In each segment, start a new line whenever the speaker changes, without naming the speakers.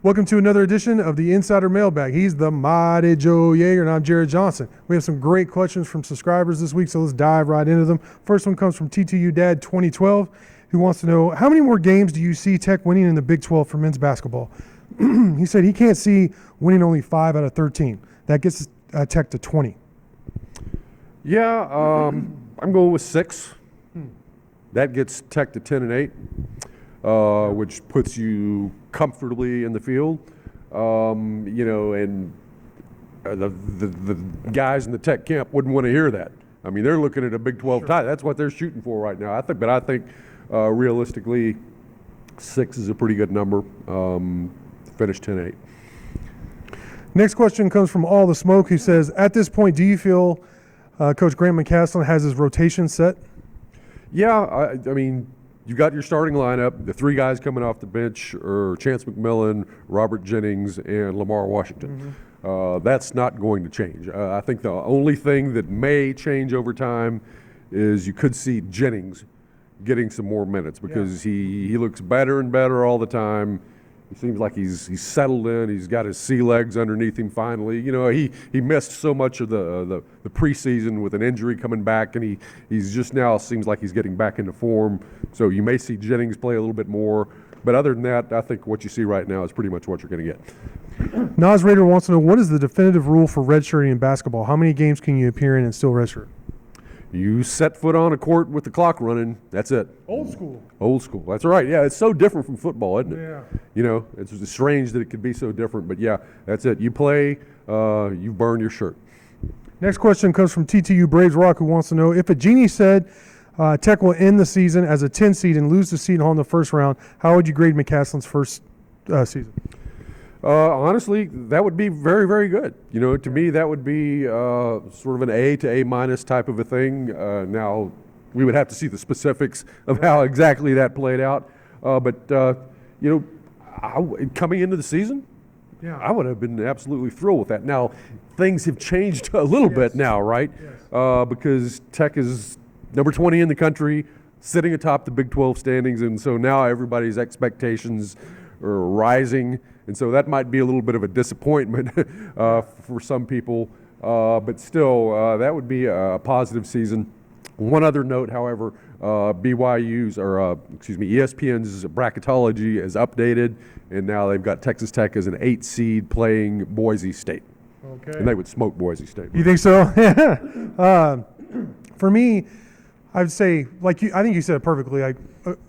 Welcome to another edition of the Insider Mailbag. He's the mighty Joe Yeager, and I'm Jared Johnson. We have some great questions from subscribers this week, so let's dive right into them. First one comes from TTU Dad 2012, who wants to know, how many more games do you see Tech winning in the Big 12 for men's basketball? He said he can't see winning only 5 out of 13. That gets Tech to 20.
Yeah, I'm going with 6. That gets Tech to 10-8. Which puts you comfortably in the field, and the guys in the Tech camp wouldn't want to hear that. I mean, they're looking at a Big 12 tie. That's what they're shooting for right now. I think realistically, 6 is a pretty good number. Finish 10-8.
Next question comes from All the Smoke, who says, at this point, do you feel Coach Grantcastlen has his rotation set?
Yeah, I mean, you got your starting lineup. The 3 guys coming off the bench are Chance McMillan, Robert Jennings, and Lamar Washington. That's not going to change. I think the only thing that may change over time is you could see Jennings getting some more minutes because he looks better and better all the time. He seems like he's settled in. He's got his sea legs underneath him finally. You know, he missed so much of the preseason with an injury coming back, and he's just now seems like he's getting back into form. So you may see Jennings play a little bit more. But other than that, I think what you see right now is pretty much what you're going to get.
Nas Raider wants to know, what is the definitive rule for redshirting in basketball? How many games can you appear in and still redshirt?
You set foot on a court with the clock running, that's it.
Old school.
Old school, that's right. Yeah, it's so different from football, isn't it?
Yeah.
You know, it's strange that it could be so different, but yeah, that's it. You play, you burn your shirt.
Next question comes from TTU Braves Rock, who wants to know, if a genie said Tech will end the season as a 10 seed and lose to Seton Hall in the first round, how would you grade McCaslin's first season?
Honestly, that would be very, very good. You know, to me, that would be sort of an A to A minus type of a thing. Now, we would have to see the specifics of how exactly that played out. Coming into the season, I would have been absolutely thrilled with that. Now, things have changed a little bit now, right?
Yes.
Because Tech is number 20 in the country, sitting atop the Big 12 standings, and so now everybody's expectations are rising. And so that might be a little bit of a disappointment for some people, but still, that would be a positive season. One other note, however, ESPN's bracketology is updated, and now they've got Texas Tech as an 8 seed playing Boise State.
Okay.
And they would smoke Boise State.
You think so? For me, I'd say, I think you said it perfectly.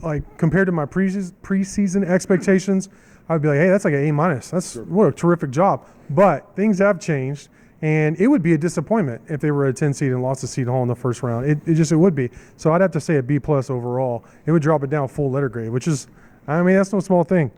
Like compared to my preseason expectations, I'd be like, hey, that's like an A minus. What a terrific job. But things have changed, and it would be a disappointment if they were a 10 seed and lost to Seton Hall in the first round. It would be. So I'd have to say a B plus overall. It would drop it down full letter grade, which is, that's no small thing.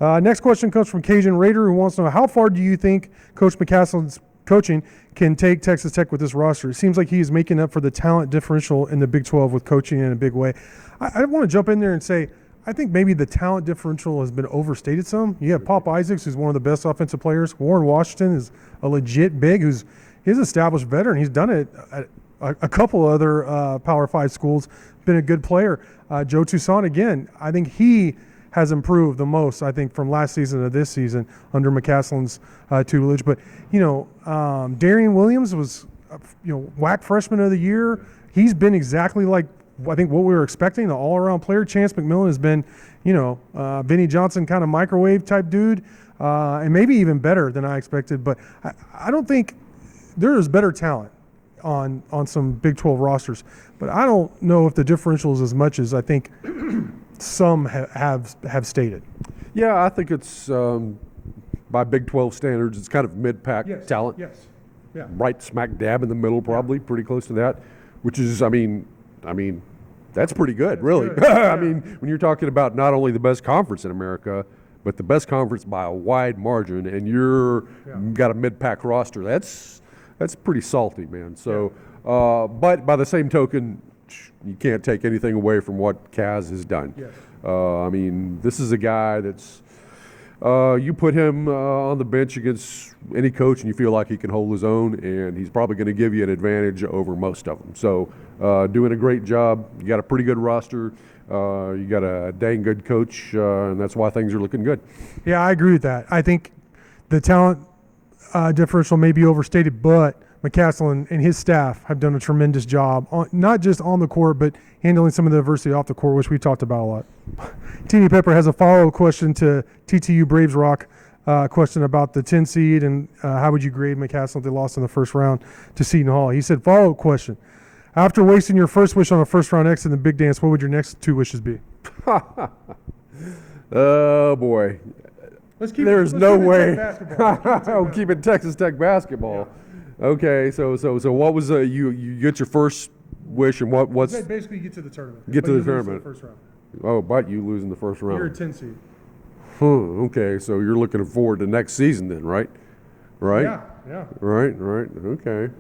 Next question comes from Cajun Raider, who wants to know, how far do you think Coach McCastlen's coaching can take Texas Tech with this roster? It seems like he's making up for the talent differential in the Big 12 with coaching in a big way. I want to jump in there and say, I think maybe the talent differential has been overstated some. You have Pop Isaacs, who's one of the best offensive players. Warren Washington is a legit big, he's an established veteran. He's done it at a couple other Power 5 schools, been a good player. Joe Toussaint, again, I think he has improved the most, I think, from last season to this season under McCastlen's tutelage. But, Darian Williams was, WAC Freshman of the Year. He's been exactly like, I think, what we were expecting, the all-around player. Chance McMillan has been, Vinnie Johnson kind of microwave type dude, and maybe even better than I expected. But I don't think there is better talent on some Big 12 rosters. But I don't know if the differential is as much as I think some have stated.
Yeah, I think it's, by Big 12 standards, it's kind of mid-pack talent.
Yes. Yeah.
Right smack dab in the middle, probably, pretty close to that, which is, I mean, that's pretty good, really.
Good. Yeah.
When you're talking about not only the best conference in America, but the best conference by a wide margin, and you've got a mid-pack roster, that's pretty salty, man. So, but by the same token, you can't take anything away from what Kaz has done.
Yes.
This is a guy that's, you put him on the bench against any coach and you feel like he can hold his own, and he's probably going to give you an advantage over most of them. So doing a great job. You got a pretty good roster. You got a dang good coach, and that's why things are looking good.
Yeah, I agree with that. I think the talent differential may be overstated, but McCastle and his staff have done a tremendous job, not just on the court, but handling some of the adversity off the court, which we talked about a lot. Teeny Pepper has a follow-up question to TTU Braves Rock, question about the 10 seed and how would you grade McCastle if they lost in the first round to Seton Hall. He said, follow-up question. After wasting your first wish on a first-round exit in the big dance, what would your next 2 wishes be?
Oh, boy. There's no way. I'll keep it Texas Tech basketball. Yeah. Okay, so what was you get your first wish and what's
basically get to the tournament.
Get to the tournament.
First round.
Oh, but you lose in the first round.
You're a 10 seed.
Okay, so you're looking forward to next season then, right? Right?
Yeah.
Right. Okay.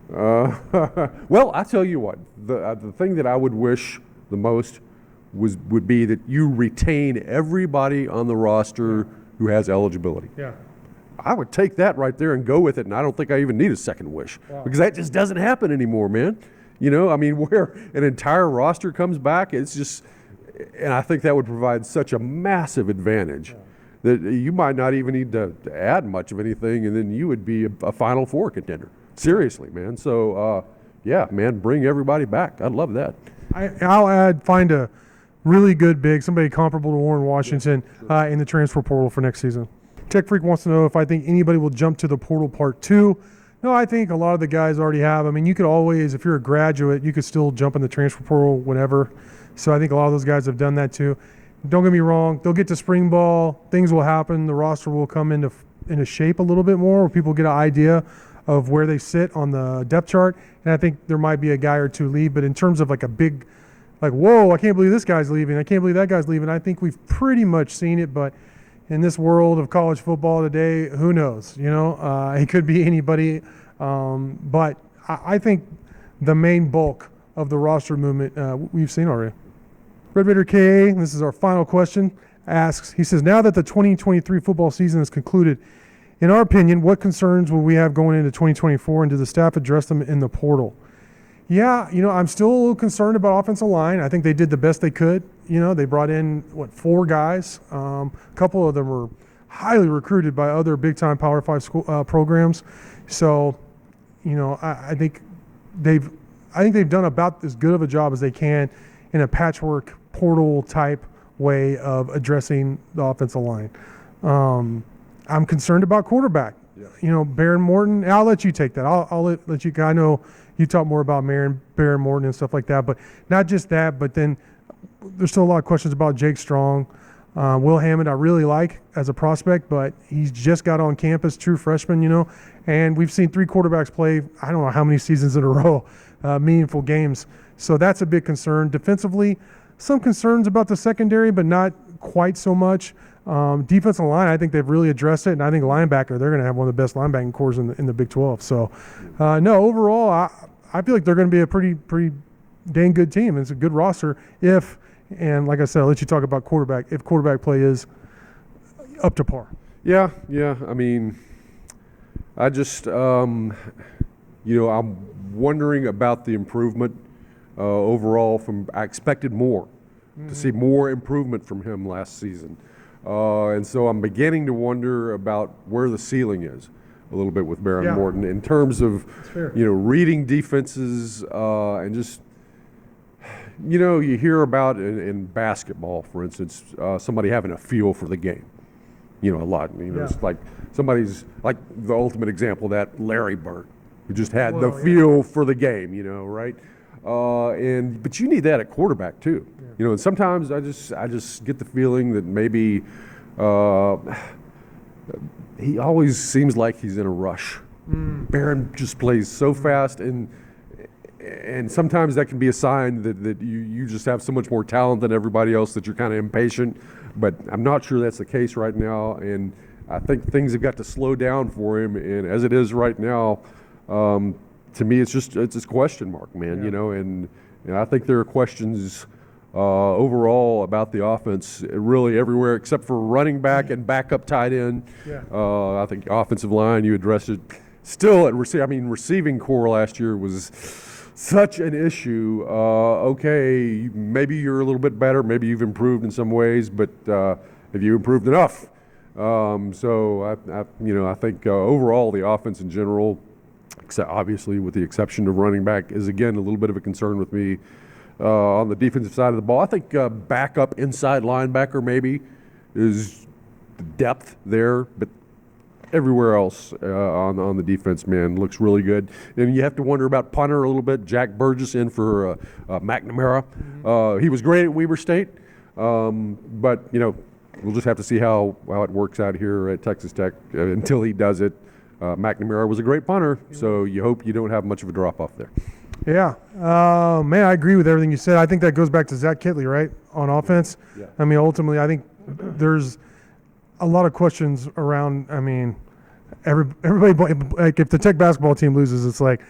Well, I tell you what, the thing that I would wish the most would be that you retain everybody on the roster who has eligibility.
Yeah.
I would take that right there and go with it, and I don't think I even need a second wish because that just doesn't happen anymore, man. You know, I mean, where an entire roster comes back, it's just, and I think that would provide such a massive advantage that you might not even need to add much of anything, and then you would be a Final Four contender. Seriously, man. So, yeah, man, bring everybody back. I'd love that.
I'll find a really good big, somebody comparable to Warren Washington in the transfer portal for next season. Tech Freak wants to know if I think anybody will jump to the portal part 2. No, I think a lot of the guys already have. I mean, you could always, if you're a graduate, you could still jump in the transfer portal whenever. So I think a lot of those guys have done that too. Don't get me wrong, they'll get to spring ball, things will happen, the roster will come into shape a little bit more where people get an idea of where they sit on the depth chart. And I think there might be a guy or two leave, but in terms of like a big, like, whoa, I can't believe this guy's leaving, I can't believe that guy's leaving, I think we've pretty much seen it. But in this world of college football today, who knows? You know, it could be anybody. But I think the main bulk of the roster movement we've seen already. Red Raider KA, this is our final question, asks, he says, now that the 2023 football season is concluded, in our opinion, what concerns will we have going into 2024, and do the staff address them in the portal? Yeah, you know, I'm still a little concerned about offensive line. I think they did the best they could. You know, they brought in, 4 guys. A couple of them were highly recruited by other big-time Power 5 school programs. So, you know, I think they've done about as good of a job as they can in a patchwork portal type way of addressing the offensive line. I'm concerned about quarterback. Yeah. You know, Baron Morton. I'll let you take that. I'll let you. I know you talk more about Baron Morton and stuff like that, but not just that. But then there's still a lot of questions about Jake Strong. Will Hammond, I really like as a prospect, but he's just got on campus, true freshman, you know, and we've seen 3 quarterbacks play, I don't know how many seasons in a row, meaningful games. So that's a big concern. Defensively, some concerns about the secondary, but not quite so much. Defensive line, I think they've really addressed it, and I think linebacker, they're going to have one of the best linebacking cores in the Big 12. So, no, overall, I feel like they're going to be a pretty dang good team. It's a good roster and like I said, I'll let you talk about quarterback, if quarterback play is up to par. Yeah.
I mean, I just, you know, I'm wondering about the improvement overall I expected more, to see more improvement from him last season. And so I'm beginning to wonder about where the ceiling is a little bit with Baron Morton in terms of, you know, reading defenses and just, you know, you hear about in basketball, for instance, somebody having a feel for the game, you know, a lot. You know, it's like somebody's, like the ultimate example of that, Larry Bird, who just had the feel for the game, you know, right? But you need that at quarterback too, you know. And sometimes I just get the feeling that maybe he always seems like he's in a rush. Barron just plays so fast, and sometimes that can be a sign that you just have so much more talent than everybody else that you're kind of impatient. But I'm not sure that's the case right now, and I think things have got to slow down for him. And as it is right now, to me, it's a question mark, man. You know, and I think there are questions overall about the offense, really everywhere except for running back and backup tight end. I think offensive line, you addressed it. Still at receiving core last year was such an issue. Okay, maybe you're a little bit better, maybe you've improved in some ways, but have you improved enough? I think overall the offense in general, except obviously with the exception of running back, is again a little bit of a concern with me. On the defensive side of the ball, I think backup inside linebacker maybe is the depth there, but everywhere else on the defense, man, looks really good. And you have to wonder about punter a little bit. Jack Burgess in for McNamara. He was great at Weber State, but we'll just have to see how it works out here at Texas Tech until he does it. McNamara was a great punter, so you hope you don't have much of a drop-off there.
Yeah. Man, I agree with everything you said. I think that goes back to Zach Kitley, right, on offense.
Yeah.
I mean, ultimately, I think there's a lot of questions around. I mean, everybody, like if the Tech basketball team loses, it's like,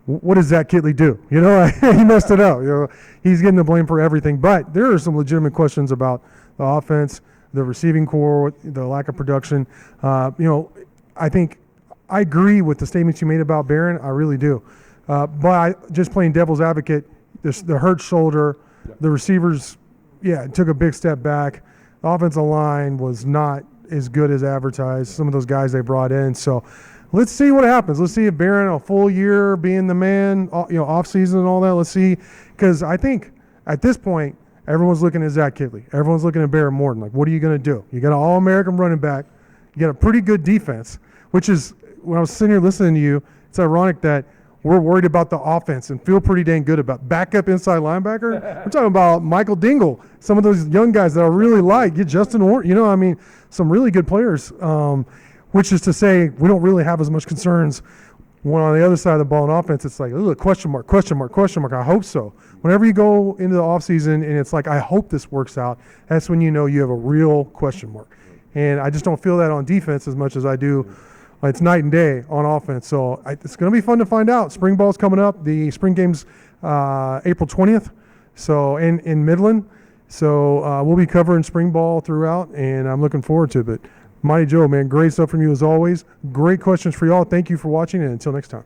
what does Zach Kitley do? He messed it up. He's getting the blame for everything. But there are some legitimate questions about the offense, the receiving core, the lack of production. I think I agree with the statements you made about Barron. I really do. But just playing devil's advocate, the hurt shoulder, the receivers, took a big step back. The offensive line was not as good as advertised, some of those guys they brought in. So let's see what happens. Let's see if Barron, a full year being the man, off season and all that, let's see. Because I think at this point, everyone's looking at Zach Kitley. Everyone's looking at Barron Morton. Like, what are you going to do? You got an All-American running back. You got a pretty good defense, which is, when I was sitting here listening to you, it's ironic that we're worried about the offense and feel pretty dang good about backup inside linebacker. We're talking about Michael Dingle, some of those young guys that I really like. Get Justin Orton, some really good players, which is to say we don't really have as much concerns when on the other side of the ball in offense. It's like, question mark, question mark, question mark. I hope so. Whenever you go into the offseason and it's like, I hope this works out, that's when you know you have a real question mark. And I just don't feel that on defense as much as I do. It's night and day on offense. So it's going to be fun to find out. Spring ball's coming up. The spring game's April 20th, so in Midland. So we'll be covering spring ball throughout, and I'm looking forward to it. But Mighty Joe, man, great stuff from you as always. Great questions for y'all. Thank you for watching, and until next time.